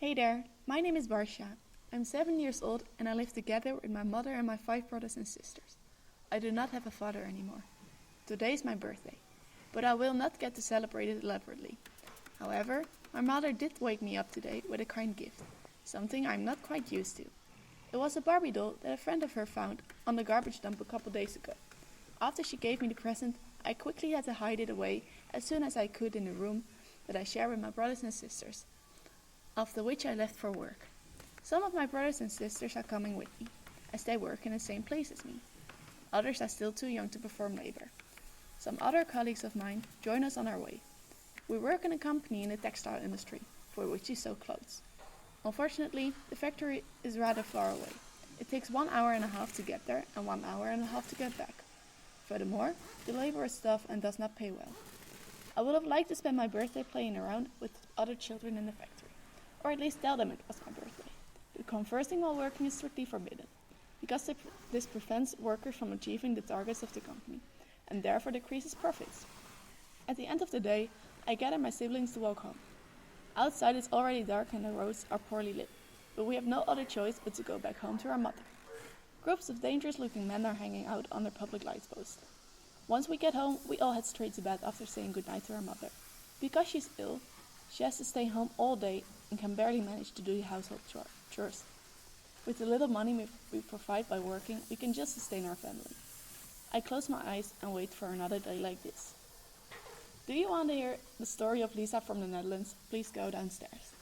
Hey there, my name is Barsha. I'm 7 years old and I live together with my mother and my 5 brothers and sisters. I do not have a father anymore. Today is my birthday, but I will not get to celebrate it elaborately. However, my mother did wake me up today with a kind gift, something I'm not quite used to. It was a Barbie doll that a friend of her found on the garbage dump a couple days ago. After she gave me the present, I quickly had to hide it away as soon as I could in the room that I share with my brothers and sisters, after which I left for work. Some of my brothers and sisters are coming with me, as they work in the same place as me. Others are still too young to perform labor. Some other colleagues of mine join us on our way. We work in a company in the textile industry, for which we sew clothes. Unfortunately, the factory is rather far away. It takes 1 hour and a half to get there and 1 hour and a half to get back. Furthermore, the labor is tough and does not pay well. I would have liked to spend my birthday playing around with other children in the factory, or at least tell them it was my birthday. But conversing while working is strictly forbidden, because this prevents workers from achieving the targets of the company, and therefore decreases profits. At the end of the day, I gather my siblings to walk home. Outside it's already dark and the roads are poorly lit, but we have no other choice but to go back home to our mother. Groups of dangerous-looking men are hanging out on their public lights post. Once we get home, we all head straight to bed after saying goodnight to our mother. Because she's ill, she has to stay home all day and can barely manage to do the household chores. With the little money we provide by working, we can just sustain our family. I close my eyes and wait for another day like this. Do you want to hear the story of Lisa from the Netherlands? Please go downstairs.